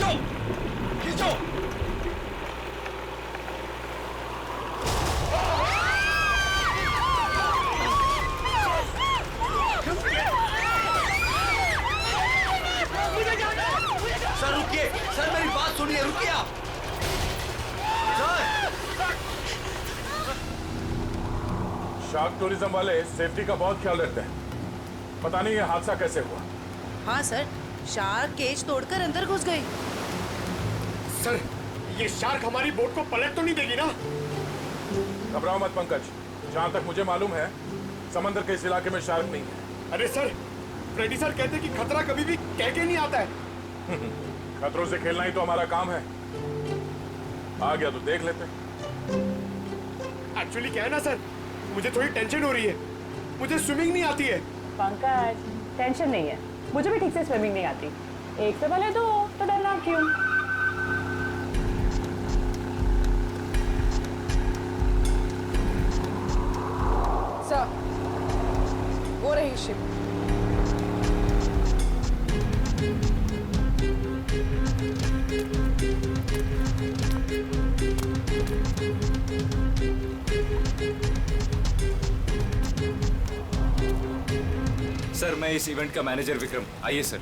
खींचो खींचो। सर रुकिए, सर मेरी बात सुनिए, रुकिए आप। शार्क टूरिज्म वाले सेफ्टी का बहुत ख्याल रखते हैं। पता नहीं ये हादसा कैसे हुआ। हाँ सर, शार्क केज तोड़कर अंदर घुस गई। सर ये शार्क हमारी बोट को पलट तो नहीं देगी ना? घबराओ मत पंकज, जहाँ तक मुझे मालूम है समंदर के इस इलाके में शार्क नहीं है। अरे सर, फ्रेडी सर कहते हैं कि खतरा कभी भी कह के नहीं आता है। खतरों से खेलना ही तो हमारा काम है। आ गया तो देख लेते। एक्चुअली क्या है ना सर, मुझे थोड़ी टेंशन हो रही है। मुझे स्विमिंग नहीं आती है। पंकज, टेंशन नहीं है, मुझे भी ठीक से स्विमिंग नहीं आती। एक से भले दो तो डरना क्यों? सर, वो रही शिप। सर मैं इस इवेंट का मैनेजर विक्रम, आइए सर।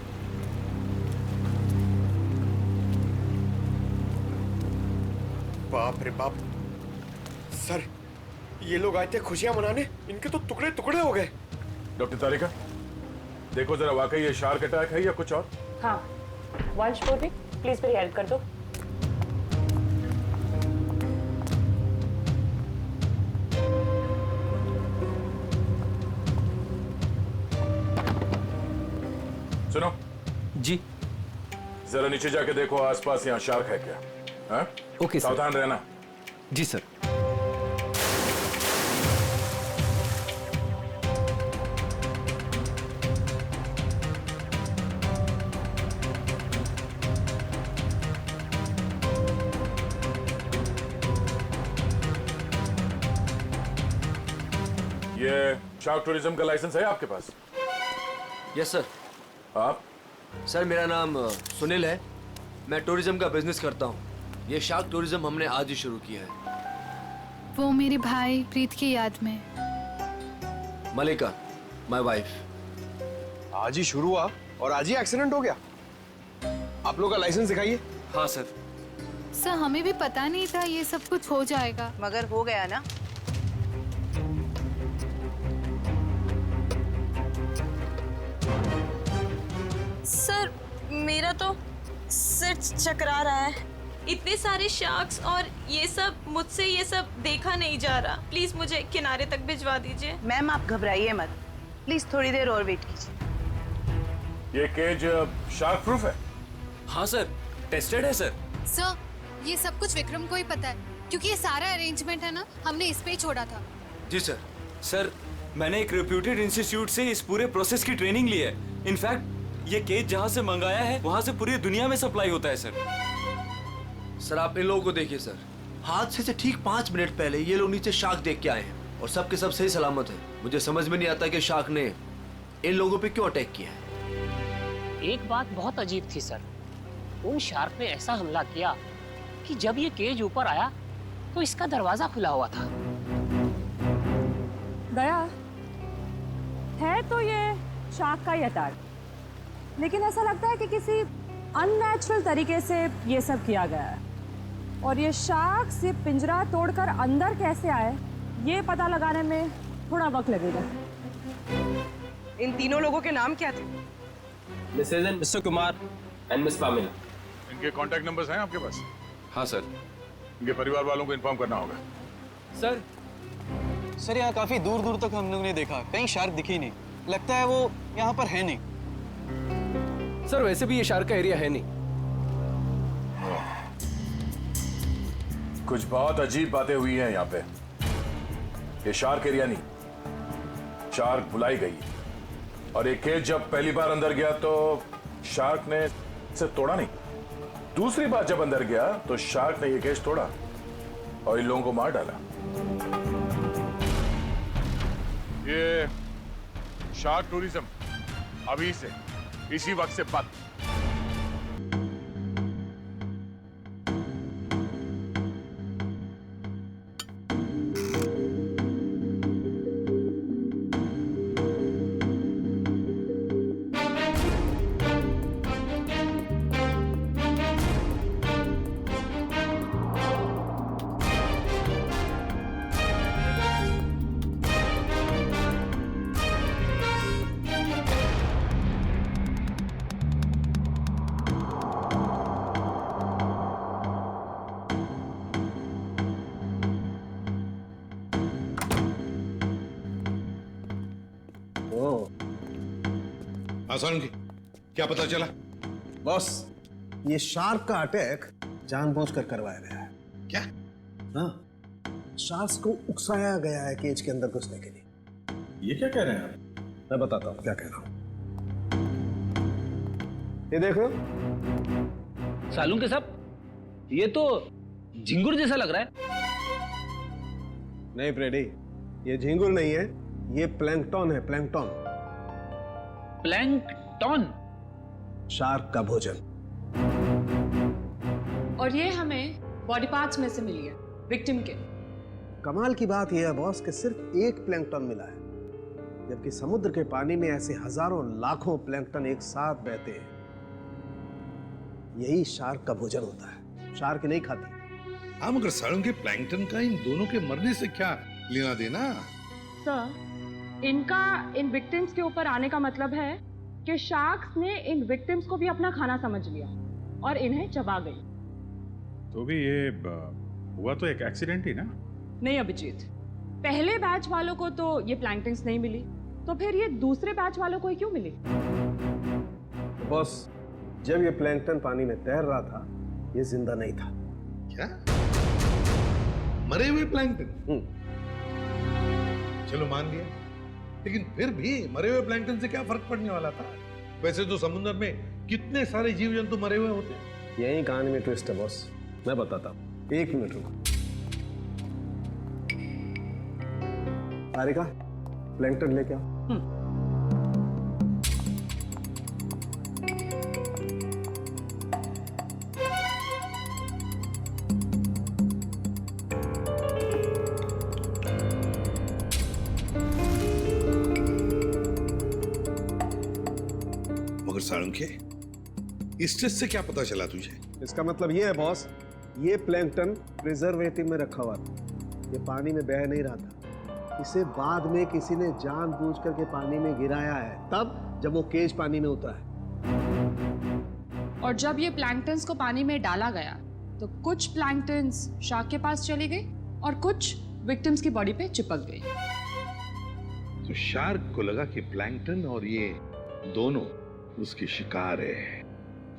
बाप रे बाप, सर ये लोग आए थे खुशियां मनाने, इनके तो टुकड़े टुकड़े हो गए। डॉक्टर तारिका, देखो जरा वाकई ये शार्क अटैक है या कुछ और। हाँ, वंश पूर्वी प्लीज मेरी हेल्प कर दो। सुनो जी। जरा नीचे जाके देखो आसपास यहाँ शार्क है क्या। हाँ? Okay sir. सावधान रहना। जी सर। ये शार्क टूरिज्म का लाइसेंस है आपके पास? Yes sir. आप? सर मेरा नाम सुनील है, मैं टूरिज्म का बिजनेस करता हूँ। ये शार्क टूरिज्म हमने आज ही शुरू किया है। वो मेरे भाई प्रीत की याद में। मलिका, माय वाइफ। आज ही शुरू हुआ और आज ही एक्सीडेंट हो गया। आप लोग का लाइसेंस दिखाइए। हाँ सर। सर हमें भी पता नहीं था ये सब कुछ हो जाएगा। मगर हो गया ना। सर मेरा तो सिर चकरा रहा है। इतने सारे शार्क्स और ये सब, मुझसे ये सब देखा नहीं जा रहा। प्लीज मुझे किनारे तक भिजवा दीजिए। मैम आप घबराइए मत, प्लीज थोड़ी देर और वेट कीजिए। ये केज शार्क प्रूफ है? हाँ सर, टेस्टेड है सर। सर ये सब कुछ विक्रम को ही पता है, क्योंकि ये सारा अरेंजमेंट है ना, हमने इस पे ही छोड़ा था। जी सर। सर मैंने एक रेप्यूटेड इंस्टीट्यूट से इस पूरे प्रोसेस की ट्रेनिंग ली है। इनफैक्ट ये केज जहाँ से मंगाया है वहाँ से पूरी दुनिया में सप्लाई होता है सर। सर आप इन लोगों को देखिए सर, हादसे से ठीक 5 मिनट पहले ये लोग नीचे शार्क देख के आए हैं और सबके सब सही सलामत है। मुझे समझ में नहीं आता कि शार्क ने इन लोगों पे क्यों अटैक किया है। एक बात बहुत अजीब थी सर, उन शार्क ने ऐसा हमला किया कि जब ये केज ऊपर आया तो इसका दरवाजा खुला हुआ था। गया है तो ये शार्क का ही अटैक, लेकिन ऐसा लगता है कि किसी अननेचुरल तरीके से ये सब किया गया है। और ये शार्क से पिंजरा तोड़कर अंदर कैसे आए, ये पता लगाने में थोड़ा वक्त लगेगा। इन तीनों लोगों के नाम क्या थे? Mrs and Mr Kumar and Miss Pamela. इनके कांटेक्ट नंबर्स हैं आपके पास? हाँ सर। इनके परिवार वालों को इन्फॉर्म करना होगा। सर यहाँ काफी दूर दूर तक हम लोगों ने देखा, कहीं शार्क दिखी नहीं। लगता है वो यहाँ पर है नहीं। सर वैसे भी ये शार्क का एरिया है नहीं। कुछ बहुत अजीब बातें हुई हैं यहाँ पे। ये शार्क एरिया नहीं, शार्क बुलाई गई। और ये केज जब पहली बार अंदर गया तो शार्क ने इसे तोड़ा नहीं। दूसरी बार जब अंदर गया तो शार्क ने ये केज तोड़ा और इन लोगों को मार डाला। ये शार्क टूरिज्म अभी से इसी वक्त से बंद। सारंगी, क्या पता चला? बॉस, ये शार्क का अटैक जानबूझकर करवाया गया है। क्या? हाँ, शार्क को उकसाया गया है केज के अंदर घुसने के लिए। ये क्या कह रहे हैं आप? मैं बताता हूँ क्या कह रहा हूँ। ये देखो सालून के साहब, ये तो झिंगुर जैसा लग रहा है। नहीं फ्रेडी, ये झिंगुर नहीं है, ये प्लैंकटन है, प्लैंकटन। प्लैंकटन? शार्क का भोजन। और ये हमें बॉडी पार्ट्स में से मिली है, विक्टिम के। कमाल की बात यह है बॉस कि सिर्फ एक प्लैंकटन मिला है, जबकि समुद्र के पानी में ऐसे हजारों लाखों प्लैंकटन एक साथ बहते हैं। यही शार्क का भोजन होता है। शार्क नहीं खाती। हाँ, मगर सारंगी, प्लैंकटन का इन दोनों के मरने से क्या लेना देना? सर, इनका इन विक्टिम्स के ऊपर आने का मतलब है कि शार्क्स ने इन विक्टिम्स को भी अपना खाना समझ लिया और इन्हें चबा गई। तो भी ये हुआ तो एक एक्सीडेंट ही ना? नहीं अभिजीत, पहले बैच वालों को तो ये प्लैंकटन्स नहीं मिली, तो फिर ये दूसरे बैच वालों को ही क्यों मिली? बॉस, जब ये प्लैंकटन पानी में तैर रहा था, ये जिंदा नहीं था। क्या? मरे हुए प्लैंकटन? चलो मान लिया, लेकिन फिर भी मरे हुए प्लैंकटन से क्या फर्क पड़ने वाला था? वैसे तो समुद्र में कितने सारे जीव जंतु मरे हुए होते हैं। यही कहानी में ट्विस्ट है बॉस, मैं बताता हूँ। 1 मिनट रुको। आरिका, प्लैंकटन लेके आओ। मगर सारंगी, इस टेस्ट से क्या पता चला तुझे? इसका मतलब ये है बॉस, ये प्लैंकटन प्रिजर्वेटिव में रखा हुआ था, ये पानी में बह नहीं रहा था। इसे बाद में किसी ने जानबूझ करके पानी में गिराया है, तब जब वो केज पानी में उतरा है। और जब ये प्लैंकटन्स को पानी में डाला गया तो कुछ प्लैंकटन्स शार्क के पास चली गई और कुछ विक्टिम्स की बॉडी पे चिपक गई। तो शार्क को लगा कि प्लैंकटन और ये दोनों उसकी शिकार है,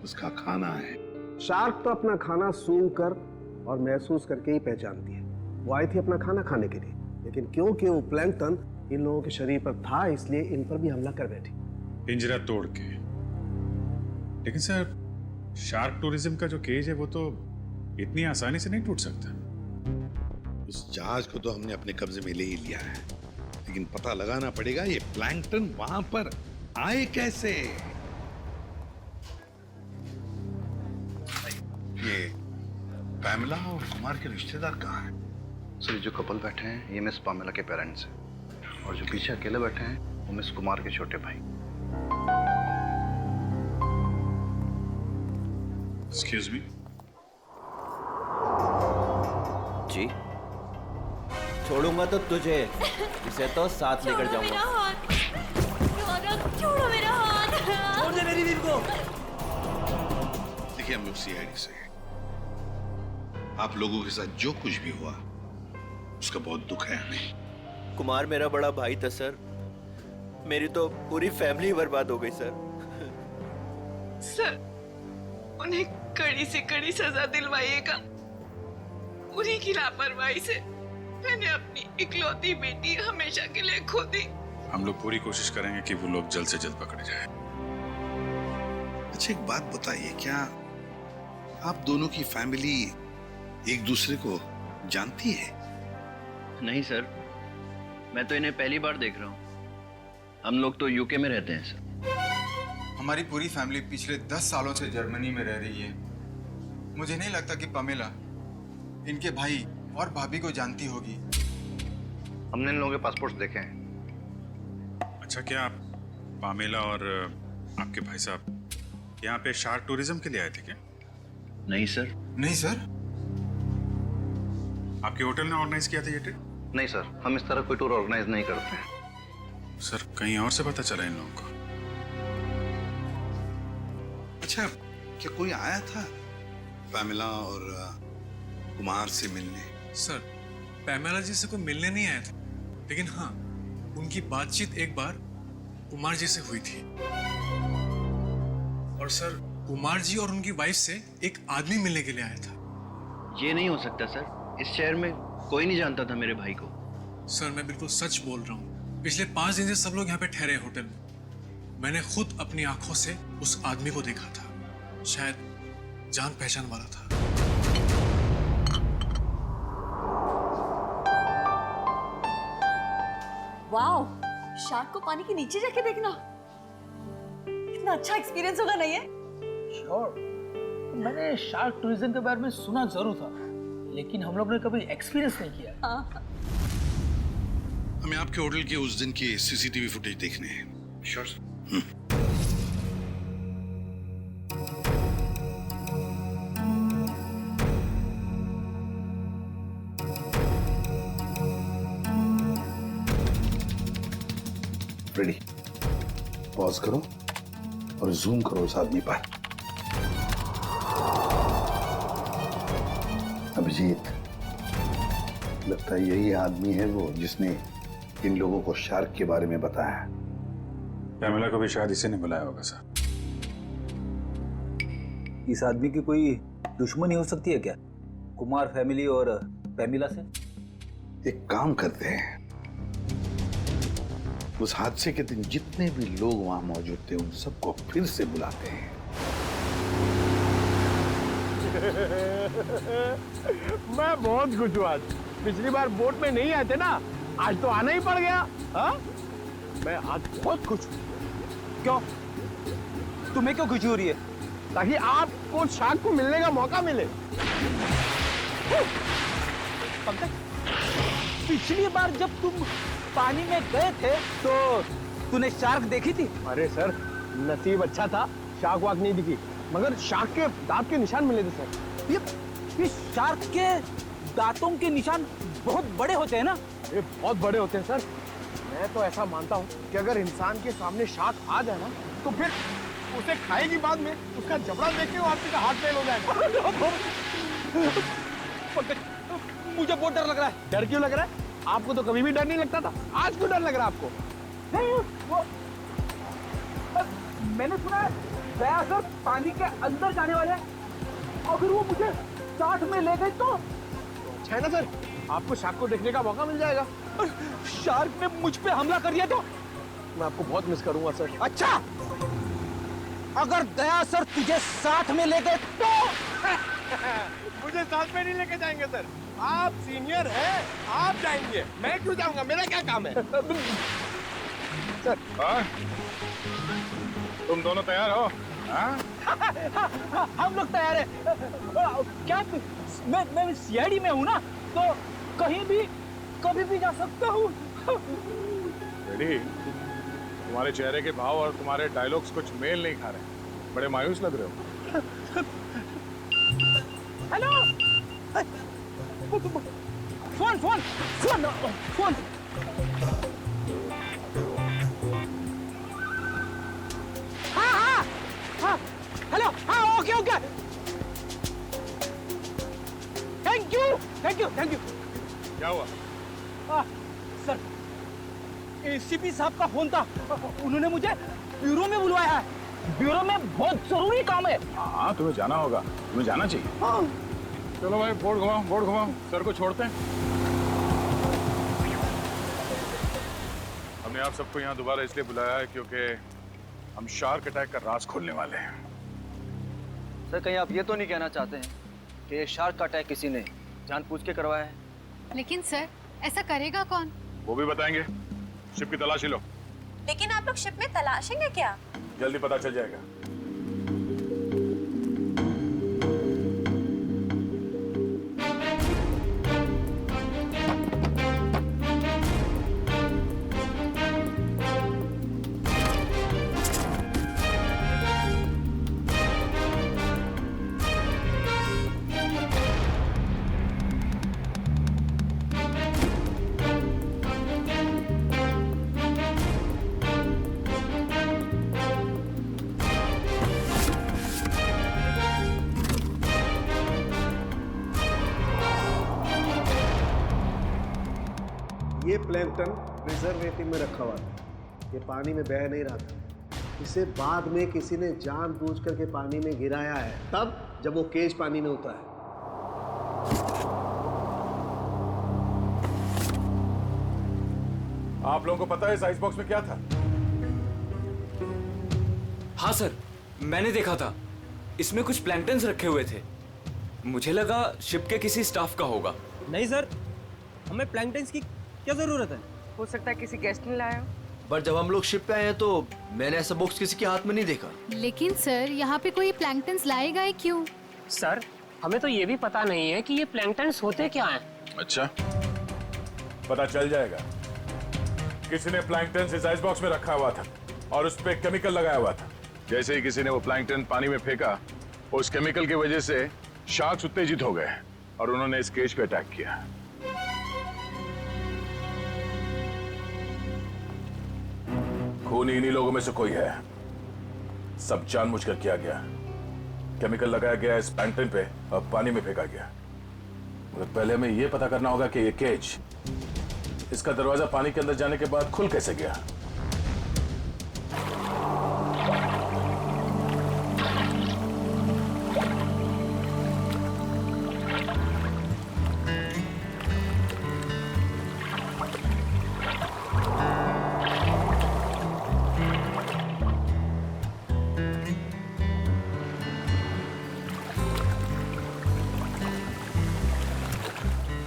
उसका खाना है। शार्क तो अपना खाना सूंघ कर और महसूस करके ही पहचानती है। वो आई थी अपना खाना खाने के लिए, लेकिन क्योंकि वो प्लैंकटन इन लोगों के शरीर पर था, इसलिए इन पर भी हमला कर बैठी। पिंजरा तोड़ के। लेकिन सर, शार्क टूरिज्म का जो केज है वो तो इतनी आसानी से नहीं टूट सकता। उस जहाज को तो हमने अपने कब्जे में ले ही लिया है, लेकिन पता लगाना पड़ेगा ये प्लैंकटन वहां पर आए कैसे। ये पैमेला और कुमार के रिश्तेदार कहाँ हैं? सर, जो कपल बैठे हैं ये मिस पामेला के पेरेंट्स हैं, और जो पीछे अकेले बैठे हैं वो मिस कुमार के छोटे भाई। Excuse me. जी, छोड़ूंगा तो तुझे, इसे तो साथ लेकर जाऊंगा। छोड़ो मेरा हाथ। छोड़ दे मेरी बीवी को। देखिए, हम लोग सीआईडी से हैं। आप लोगों के साथ जो कुछ भी हुआ उसका बहुत दुख है हमें। कुमार मेरा बड़ा भाई था सर, मेरी तो पूरी फैमिली बर्बाद हो गई सर। सर, उन्हें कड़ी से कड़ी सजा दिलवाइएगा। उन्हीं की लापरवाही से मैंने अपनी इकलौती बेटी हमेशा के लिए खो दी। हम लोग पूरी कोशिश करेंगे कि वो लोग जल्द से जल्द पकड़े जाएं। अच्छा, एक बात बताइए, क्या आप दोनों की फैमिली एक दूसरे को जानती है? नहीं सर, मैं तो इन्हें पहली बार देख रहा हूँ। हम लोग तो यूके में रहते हैं सर। हमारी पूरी फैमिली पिछले 10 सालों से जर्मनी में रह रही है। मुझे नहीं लगता कि पमेला इनके भाई और भाभी को जानती होगी। हमने इन लोगों के पासपोर्ट देखे हैं। अच्छा, क्या आप पामेला और आपके भाई साहब यहाँ पे शार्क टूरिज्म के लिए आए थे क्या? नहीं सर। नहीं सर? आपके होटल ने ऑर्गेनाइज किया था ये ट्रिप? नहीं सर, हम इस तरह कोई टूर ऑर्गेनाइज नहीं करते हैं। सर, कहीं और से पता चला इन लोगों को? अच्छा, क्या कोई आया था पैमेला और कुमार से मिलने? सर, पैमेला जी से कोई मिलने नहीं आया था, लेकिन हाँ, उनकी बातचीत एक बार कुमार जी से हुई थी। और सर कुमार जी और उनकी वाइफ से एक आदमी मिलने के लिए आया था। ये नहीं हो सकता सर, इस शहर में कोई नहीं जानता था मेरे भाई को। सर मैं बिल्कुल सच बोल रहा हूँ, पिछले 5 दिन से सब लोग यहाँ पे ठहरे हैं होटल में। मैंने खुद अपनी आंखों से उस आदमी को देखा था, शायद जान पहचान वाला था। वाओ, शार्क को पानी के नीचे जाके देखना कितना अच्छा एक्सपीरियंस होगा नहीं है? श्योर, मैंने शार्क टूरिज्म के बारे में सुना जरूर था, लेकिन हम लोग ने कभी एक्सपीरियंस नहीं किया। हमें आपके होटल के उस दिन की सीसीटीवी फुटेज देखने हैं। Sure sir. रेडी, पॉज करो और जूम करो उस आदमी पर। अभिजीत, लगता है यही आदमी है वो जिसने इन लोगों को शार्क के बारे में बताया। पैमेला को भी शायद इसी ने बुलाया होगा सर। इस आदमी की कोई दुश्मनी हो सकती है क्या, कुमार फैमिली और पैमिला से? एक काम करते हैं, उस हादसे के दिन जितने भी लोग वहां मौजूद थे उन सबको फिर से बुलाते हैं। मैं बहुत खुश हूँ आज। पिछली बार बोट में नहीं आए थे ना, आज तो आना ही पड़ गया। हाँ? मैं आज बहुत खुश हूँ। क्यों? तुम्हें क्यों खुशी हो रही है? ताकि आपको शार्क को मिलने का मौका मिले। पिछली बार जब तुम पानी में गए थे तो तूने शार्क देखी थी? अरे सर, नसीब अच्छा था, शार्क वाक नहीं दिखी, मगर शार्क के दांत के निशान मिले थे सर। ये शार्क के दांतों के निशान बहुत बड़े होते हैं ना? ये बहुत बड़े होते हैं सर। मैं तो ऐसा मानता हूँ कि अगर इंसान के सामने शार्क आ जाए ना, तो फिर उसे खाएगी बाद में, उसका जबड़ा देख के वो आपका हाथ फेल हो जाएगा। मुझे बहुत डर लग रहा है। डर क्यों लग रहा है? आपको तो कभी भी डर नहीं लगता था, आज क्यों डर लग रहा है आपको? नहीं, वो मैंने सुना है दया सर पानी के अंदर जाने वाले हैं। अगर वो मुझे साथ में ले गए तो? अच्छा है ना सर, आपको शार्क को देखने का मौका मिल जाएगा। शार्क ने मुझ पे हमला कर दिया तो? मैं आपको बहुत मिस करूंगा सर। अच्छा, अगर दया सर तुझे साथ में ले गए तो? मुझे साथ में नहीं लेके जाएंगे सर, आप सीनियर हैं, आप जाएंगे, मैं क्यों जाऊंगा, मेरा क्या काम है? सर, तुम दोनों तैयार हो? हम लोग तैयार हैं। क्या मैं सीआईडी में हूँ ना, तो कहीं भी कभी भी जा सकता हूँ। रेडी? तुम्हारे चेहरे के भाव और तुम्हारे डायलॉग्स कुछ मेल नहीं खा रहे, बड़े मायूस लग रहे हो। Hello, phone phone phone phone. हाँ हाँ हाँ, हेलो, हाँ, okay okay, thank you thank you thank you. क्या हुआ? सर, एसीपी साहब का फोन था, उन्होंने मुझे ब्यूरो में बुलवाया है। ब्यूरो में बहुत जरूरी काम है। हाँ, तुम्हें जाना होगा, तुम्हें जाना चाहिए। हाँ। चलो भाई, बोर्ड घुमाओ, सर को छोड़ते हैं। हमने आप सबको यहाँ दोबारा इसलिए बुलाया है क्योंकि हम शार्क अटैक का राज खोलने वाले हैं। सर, कहीं आप ये तो नहीं कहना चाहते हैं कि ये शार्क का अटैक किसी ने जानबूझ के करवाया है? लेकिन सर, ऐसा करेगा कौन? वो भी बताएंगे। शिप की तलाशी लो। लेकिन आप लोग शिप में तलाशेंगे क्या? जल्दी पता चल जाएगा। ये प्लैंकटन प्रिजर्वेटिव में रखा हुआ था, ये पानी में बह नहीं रहा था। इसे बाद में किसी ने जानबूझ करके पानी में गिराया है, तब जब वो केज पानी में उतरा है। आप लोगों को पता है इस आइस बॉक्स में क्या था? हाँ सर, मैंने देखा था। इसमें कुछ प्लैंक्टन्स रखे हुए थे। मुझे लगा शिप के किसी स्टाफ का होगा। नहीं सर, हमें प्लैंक्टन्स की क्या जरूरत है? हो सकता है किसी गेस्ट ने लाया हो। पर जब हम लोग शिप पे आए हैं तो मैंने ऐसा बॉक्स किसी के हाथ में नहीं देखा। लेकिन सर, यहाँ पे कोई प्लैंक्टन्स लाएगा ही क्यों? सर, हमें तो ये भी पता नहीं है कि ये प्लैंक्टन्स होते क्या हैं। अच्छा, पता चल जाएगा। किसी ने प्लैंक्टन इस आइस बॉक्स में रखा हुआ था और उस पे केमिकल लगाया हुआ था। जैसे ही किसी ने वो प्लैंक्टन पानी में फेंका, उस केमिकल की वजह से शार्क्स उत्तेजित हो गए और उन्होंने इस केज पे अटैक किया। खून इन्हीं लोगों में से कोई है। सब जानबूझकर किया गया। केमिकल लगाया गया इस प्लैंक्टन पे और पानी में फेंका गया। मगर पहले हमें यह पता करना होगा कि ये केज, इसका दरवाजा पानी के अंदर जाने के बाद खुल कैसे गया।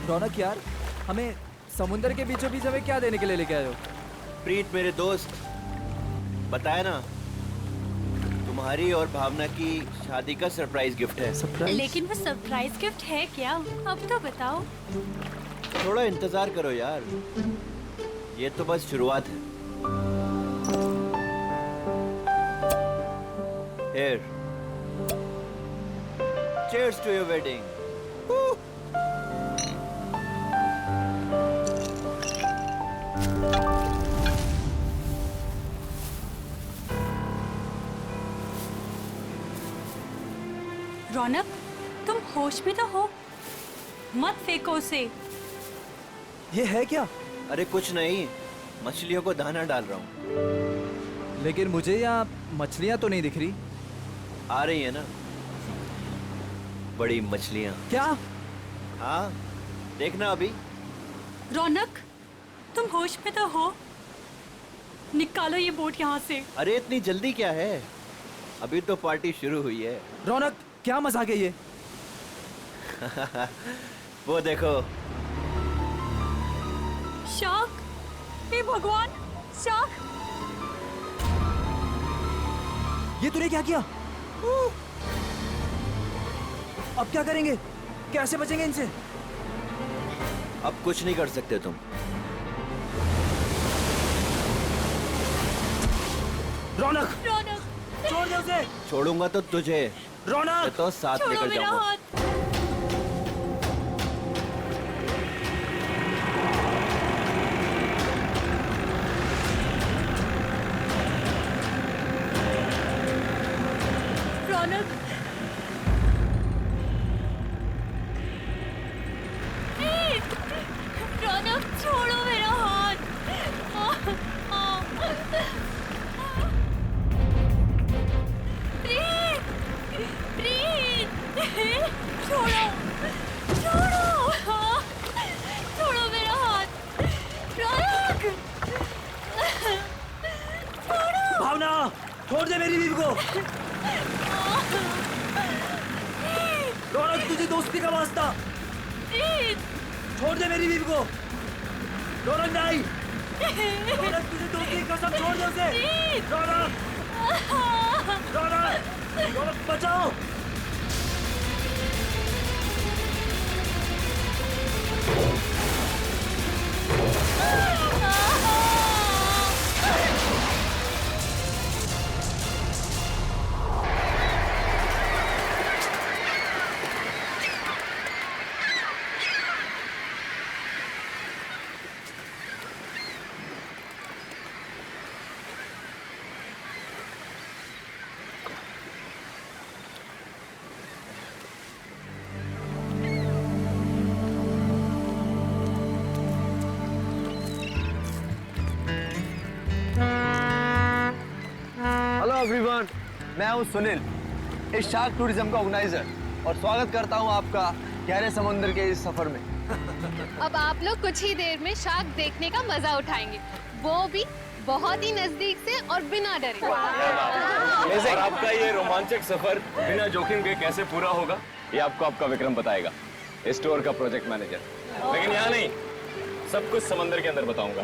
रौनक यार, हमें समुंदर के बीचों बीच हमें क्या देने के लिए लेके आए हो? प्रीत मेरे दोस्त, बताया ना, तुम्हारी और भावना की शादी का सरप्राइज गिफ्ट है। लेकिन वो सरप्राइज गिफ्ट है क्या? अब तो बताओ। थोड़ा इंतजार करो यार, ये तो बस शुरुआत है। Here. Cheers to your wedding. रौनक, तुम होश में तो हो? मत फेंको उसे। ये है क्या? अरे कुछ नहीं, मछलियों को दाना डाल रहा हूँ। लेकिन मुझे यहाँ मछलियाँ तो नहीं दिख रही। आ रही है ना, बड़ी मछलियाँ। क्या? हाँ, देखना अभी। रौनक, तुम होश में तो हो? निकालो ये बोट यहाँ से। अरे इतनी जल्दी क्या है, अभी तो पार्टी शुरू हुई है। रौनक, क्या मजाक है ये? वो देखो। शार्क! हे भगवान, शार्क! ये तूने क्या किया? अब क्या करेंगे? कैसे बचेंगे इनसे? अब कुछ नहीं कर सकते तुम। रौनक! रौनक! छोड़ दे उसे! छोड़ूंगा तो तुझे। रौनक! तो साथ लेकर जाऊंगा। रौनक! रौनक, छोड़ो मेरा हाथ। प्रीत! प्रीत! छोड़ो! छोड़ो! छोड़ो मेरा हाथ। रौनक! छोड़ो! भावना, छोड़ दे मेरी बीवी को। रौनक, तुझे दोस्ती का वास्ता। छोड़ दे मेरी बीवी को। रौनक नहीं। रौनक, तुझे दोस्ती की कसम, छोड़ दे उसे। रौनक! रौनक! रौनक, बचाओ! एवरीवन, मैं हूं सुनील, इस शार्क टूरिज्म का ऑर्गेनाइजर, और स्वागत करता हूं आपका गहरे समुद्र के इस सफर में। अब आप लोग कुछ ही देर में शार्क देखने का मजा उठाएंगे, वो भी बहुत ही नजदीक से और बिना डरे। और आपका ये रोमांचक सफर बिना जोखिम के कैसे पूरा होगा, ये आपको आपका विक्रम बताएगा, स्टोर का प्रोजेक्ट मैनेजर। लेकिन यहाँ नहीं, सब कुछ समंदर के अंदर बताऊंगा।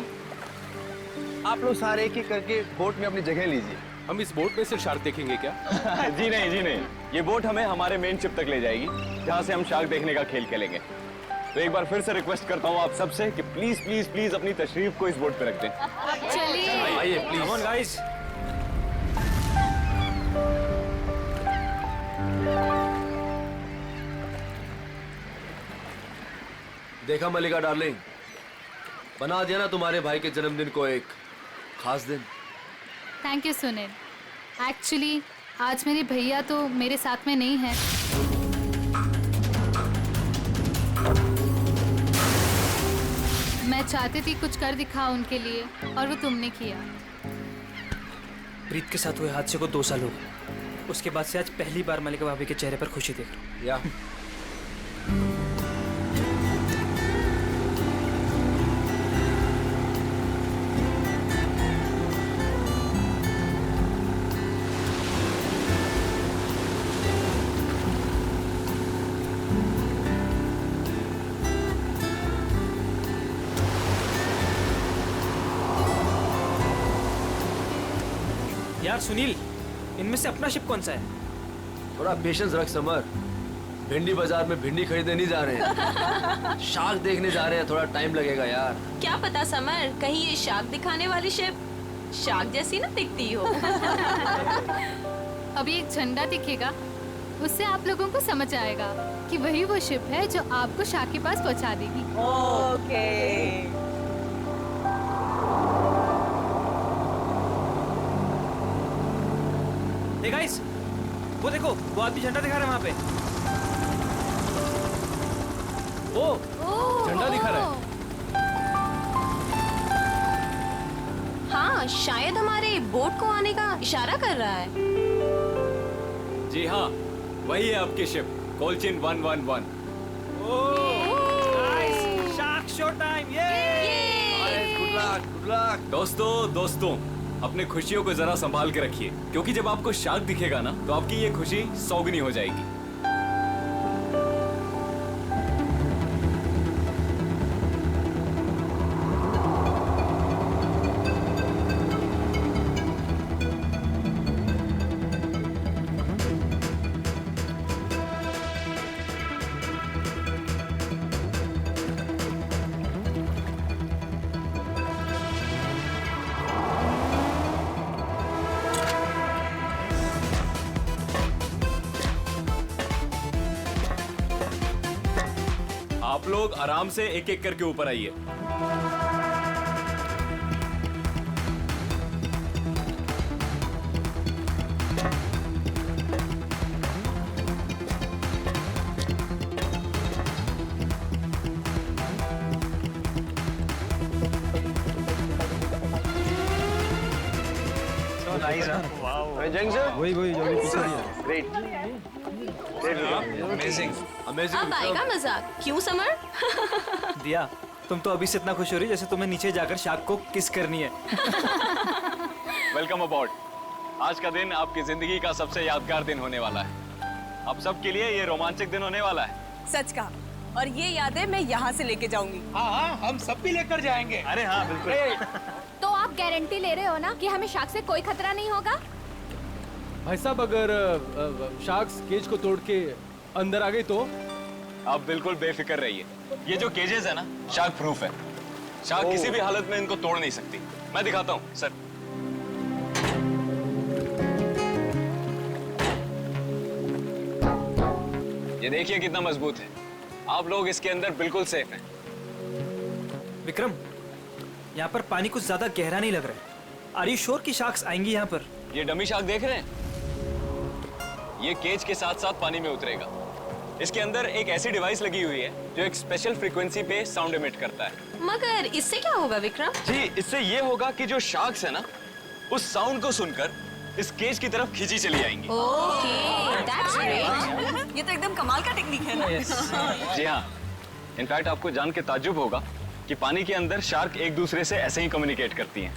आप लोग सारे एक एक करके बोट में अपनी जगह लीजिए। हम इस बोट में सिर्फ शार्क देखेंगे क्या? जी नहीं, ये बोट हमें हमारे मेन शिप तक ले जाएगी, जहाँ से हम शार्क देखने का खेल खेलेंगे। तो एक बार फिर से रिक्वेस्ट करता हूँ आप सबसे कि प्लीज प्लीज प्लीज अपनी तशरीफ को इस बोट पे रख दें। चलिए आइए प्लीज। Come on, guys. देखा मलिका डार्लिंग, बना दिया ना तुम्हारे भाई के जन्मदिन को एक खास दिन। Thank you Sunil. एक्चुअली आज मेरे भैया तो मेरे साथ में नहीं है। मैं चाहती थी कुछ कर दिखाऊं उनके लिए, और वो तुमने किया। प्रीत के साथ हुए हादसे को 2 साल हो गए, उसके बाद से आज पहली बार मलिका भाभी के चेहरे पर खुशी देख रहा हूं। या यार सुनील, इनमें से अपना शिप कौन सा है? थोड़ा पेशेंस रख समर, भिंडी बाजार में भिंडी खरीदने नहीं जा रहे हैं, शार्क देखने जा रहे हैं, थोड़ा टाइम लगेगा यार। क्या पता समर, कहीं ये शार्क दिखाने वाली शिप शार्क जैसी ना दिखती हो। अभी एक झंडा दिखेगा, उससे आप लोगों को समझ आएगा कि वही वो शिप है जो आपको शार्क के पास पहुंचा देगी। ओके। हे गाइस, वो देखो, वो आदमी झंडा दिखा रहा है वहाँ पे। ओ, झंडा दिखा रहा है। हाँ, शायद हमारे बोट को आने का इशारा कर रहा है। जी हाँ, वही है आपकी शिप, कोलचिन 111। Nice, shark show time. Good luck, good luck. दोस्तों, अपने खुशियों को जरा संभाल के रखिए, क्योंकि जब आपको शार्क दिखेगा ना, तो आपकी ये खुशी 100 गुनी हो जाएगी। आप लोग आराम से एक एक करके ऊपर आइए। वही जल्दी पीछे ग्रेट। अब आएगा मजाक, क्यों समर? दिया, तुम तो अभी से इतना खुश हो रही जैसे तुम्हें नीचे जाकर शार्क को किस करनी है। वेलकम अबॉर्ड। आज का दिन आपकी जिंदगी का सबसे यादगार दिन होने वाला है। आप सबके लिए ये रोमांचक दिन होने वाला है। सच कहा, और ये यादें मैं यहाँ से लेके जाऊंगी। हाँ, हम सब भी लेकर जाएंगे। अरे हाँ, बिल्कुल। तो आप गारंटी ले रहे हो ना कि हमें शार्क से कोई खतरा नहीं होगा? भाई साहब, अगर शार्क्स केज को तोड़ के अंदर आ गई तो? आप बिल्कुल बेफिक्र रहिए, ये जो केजेस है ना, शार्क प्रूफ है। शार्क किसी भी हालत में इनको तोड़ नहीं सकती। मैं दिखाता हूँ सर। ये देखिए कितना मजबूत है। आप लोग इसके अंदर बिल्कुल सेफ हैं। विक्रम, यहाँ पर पानी कुछ ज्यादा गहरा नहीं लग रहा है। आर यू श्योर कि शार्क्स आएंगी यहाँ पर? ये डमी शार्क देख रहे हैं? ये केज के साथ साथ पानी में उतरेगा। इसके अंदर एक ऐसी डिवाइस लगी हुई है जो एक स्पेशल फ्रीक्वेंसी पे साउंड एमिट करता है। मगर इससे क्या होगा विक्रम? जी, इससे ये होगा कि जो शार्क्स है ना, उस साउंड को सुनकर इस केज की तरफ खींची चली आएंगी। Okay, that's great. ये तो एकदम कमाल का टेक्निक है ना। जी हाँ, इनफैक्ट आपको जान के ताज्जुब होगा कि पानी के अंदर शार्क एक दूसरे से ऐसे ही कम्युनिकेट करती हैं।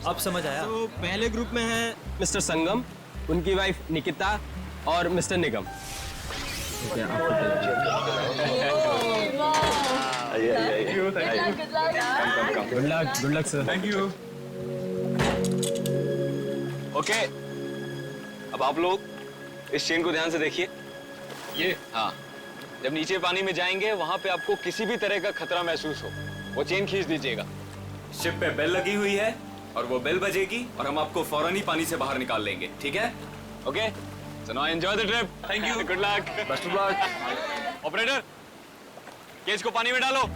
अब समझ आया। तो पहले ग्रुप में है मिस्टर संगम, उनकी वाइफ निकिता और mister Nigam. Good luck sir. Thank you. Okay, अब आप लोग इस चेन को ध्यान से देखिए। ये हाँ, जब नीचे पानी में जाएंगे वहां पे आपको किसी भी तरह का खतरा महसूस हो, वो चेन खींच दीजिएगा। शिप पे बेल लगी हुई है और वो बेल बजेगी और हम आपको फौरन ही पानी से बाहर निकाल लेंगे, ठीक है? Okay, so now enjoy the trip. Thank you, good luck, best of luck. Operator, cage को पानी में डालो।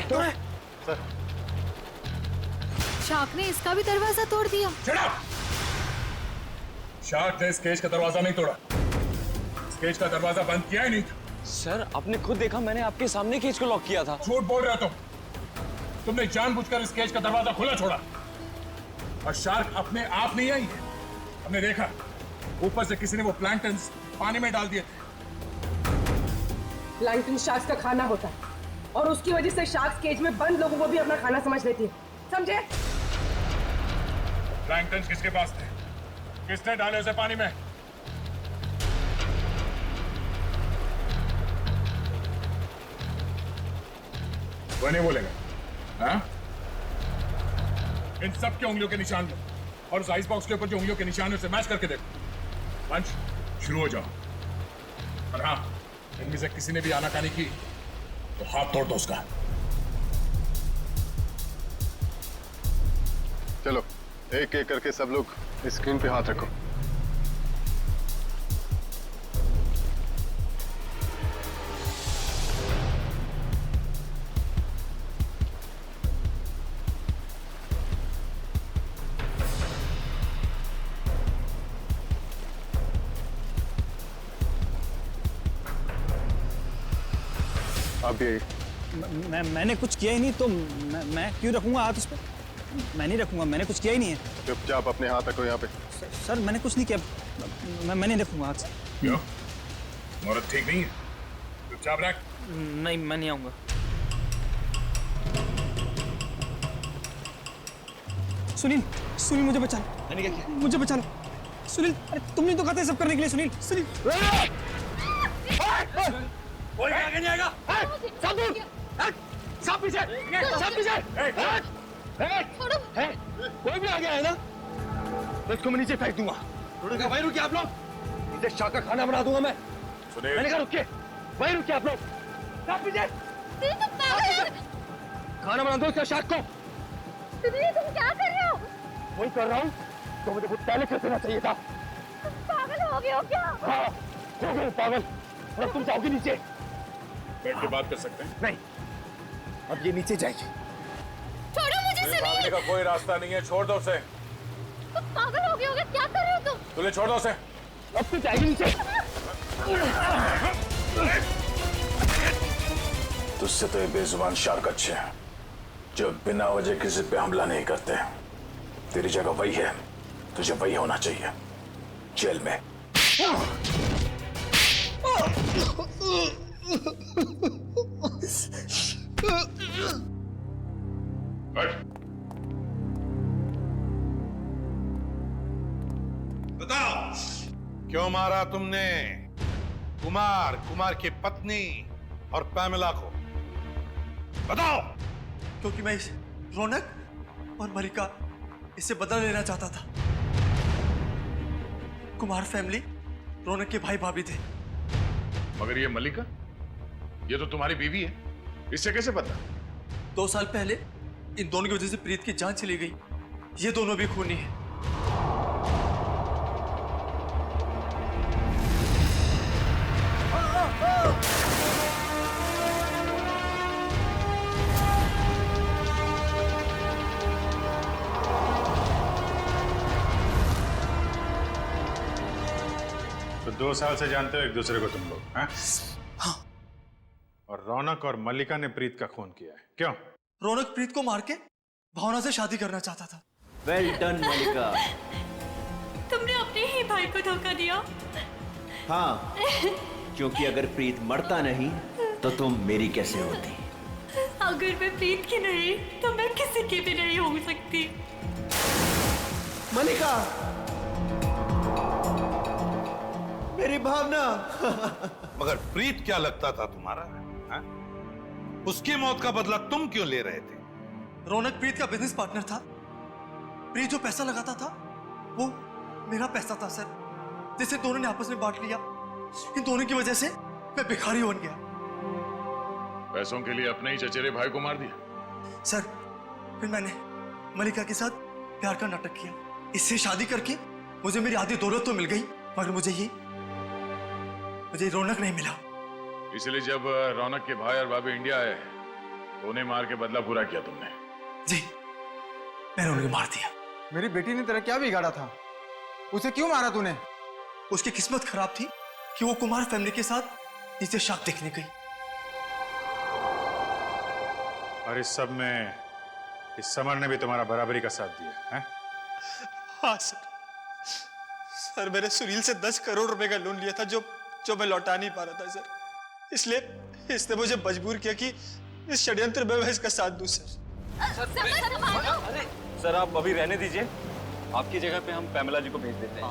सर शार्क ने इसका भी दरवाजा तोड़ दिया। शार्क ने इस केज का दरवाजा नहीं तोड़ा, इस केज का दरवाजा बंद किया ही नहीं था। सर आपने खुद देखा, मैंने आपके सामने केज को लॉक किया था। झूठ बोल रहे हो तुमने जानबूझकर इस केज का दरवाजा खुला छोड़ा। और शार्क अपने आप नहीं आई है, हमने देखा ऊपर से किसी ने वो प्लैंक्टन्स पानी में डाल दिए थे। प्लैंकटन शार्क्स का खाना होता है और उसकी वजह से शार्क्स केज में बंद लोगों को भी अपना खाना समझ लेती है, समझे? प्लैंक्टन्स किसके पास थे? किसने डाले उसे पानी में? वो नहीं बोलेगा। हाँ? इन सब के उंगलियों के निशान लो और उस आइस बॉक्स के ऊपर जो उंगलियों के निशान है उसे मैच करके देखो। पंच शुरू हो जाओ। और हाँ, इनमें से किसी ने भी आनाकानी की तो हाथ तोड़ दो उसका। चलो एक एक करके सब लोग स्क्रीन पे हाथ रखो। अब ये मैंने कुछ किया ही नहीं तो मैं क्यों रखूंगा हाथ उस पर? मैं नहीं रखूंगा, मैंने कुछ किया ही नहीं है। चुपचाप अपने हाथ रखो यहाँ पे। सर मैंने कुछ नहीं किया, मैं नहीं रखूंगा हाथ। क्यों? मुहूर्त ठीक नहीं है, चुपचाप रख। नहीं, मैं नहीं आऊंगा। सुनील, सुनील मुझे बचा लो। मैंने क्या किया? मुझे बचा लो सुनील। अरे तुमने तो कहा था सब करने के लिए। सुनील, सुनील कोई आगे नहीं आएगा। सब दूर, सब पीछे, सब पीछे। कोई भी आगे आए ना तो इसको मैं नीचे फेंक दूंगा। वहीं रुकिए आप लोग, इसे शाह का खाना बना दूंगा मैं। मैंने कहा रुकिए, वहीं रुकिए आप लोग। सब पीछे, खाना बना दो इसका शाह को। तुम क्या कर रहे हो? वही कर रहा हूँ तो मुझे कुछ पहले कर देना चाहिए था। पागल हो गए हो क्या? हाँ, हो गए पागल। और तुम जाओगे नीचे। बैठ के बात कर सकते हैं? नहीं, अब ये नीचे जाएगी। छोड़ो मुझे सुनील। भागने का कोई रास्ता नहीं है, छोड़ दो उसे। तुम पागल हो गए हो क्या कर रहे हो तुम? तुझे छोड़ दो उसे। अब तो जाएगी नीचे। तुझसे तो ये बेजुबान शार्क अच्छे हैं जो बिना वजह किसी पे हमला नहीं करते। तेरी जगह वही है, तुझे वही होना चाहिए, जेल में। बताओ क्यों मारा तुमने कुमार की पत्नी और पैमेला को? बताओ। क्योंकि मैं रौनक और मलिका इससे बदला लेना चाहता था। कुमार फैमिली रौनक के भाई भाभी थे। मगर ये मलिका, ये तो तुम्हारी बीवी है, इससे कैसे पता? 2 साल पहले इन दोनों की वजह से प्रीत की जान चली गई। ये दोनों भी खूनी हैं। तो 2 साल से जानते हो एक दूसरे को तुम लोग? हाँ? और रौनक और मल्लिका ने प्रीत का खून किया है, क्यों? रौनक प्रीत को मार के भावना से शादी करना चाहता था। वेल डन मल्लिका। तुमने अपने ही भाई को धोखा दिया। हाँ, क्योंकि अगर प्रीत मरता नहीं तो तुम मेरी कैसे होती? अगर मैं प्रीत की नहीं तो मैं किसी की भी नहीं हो सकती। मल्लिका, मेरी भावना। मगर प्रीत क्या लगता था तुम्हारा? हा? उसकी मौत का बदला तुम क्यों ले रहे थे? रौनक प्रीत का बिजनेस पार्टनर था। प्रीत जो पैसा लगाता था वो मेरा पैसा था सर, जिसे दोनों ने आपस में बांट लिया। इन दोनों की वजह से मैं भिखारी बन गया। पैसों के लिए अपने ही चचेरे भाई को मार दिया? सर, फिर मैंने मलिका के साथ प्यार का नाटक किया। इससे शादी करके मुझे मेरी आधी दौलत तो मिल गई, मगर मुझे रौनक नहीं मिला। इसलिए जब रौनक के भाई और भाभी इंडिया आए उन्हें मार के बदला पूरा किया तुमने। जी, मैंने उन्हें मार दिया। मेरी बेटी ने तेरा क्या बिगाड़ा था? उसे क्यों मारा तूने? उसकी किस्मत खराब थी कि वो कुमार फैमिली के साथ नीचे शार्क देखने गई। और इस सब में इस समर ने भी तुम्हारा बराबरी का साथ दिया है? हाँ सर। सर मैंने सुनील से 10 करोड़ रुपए का लोन लिया था जो मैं लौटा नहीं पा रहा था सर। इसलिए इसने मुझे मजबूर किया कि इस षड्यंत्र में मैं इसका साथ दूं सर। सर आप अभी रहने दीजिए, आपकी जगह पे हम पैमेला जी को भेज देते हैं।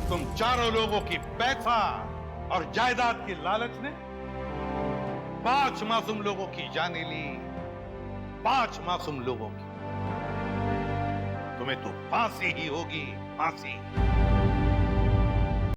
तुम चारों लोगों की पैसा और जायदाद की लालच ने 5 मासूम लोगों की जानें ली, 5 मासूम लोगों की। तुम्हें तो फांसी ही होगी, फांसी।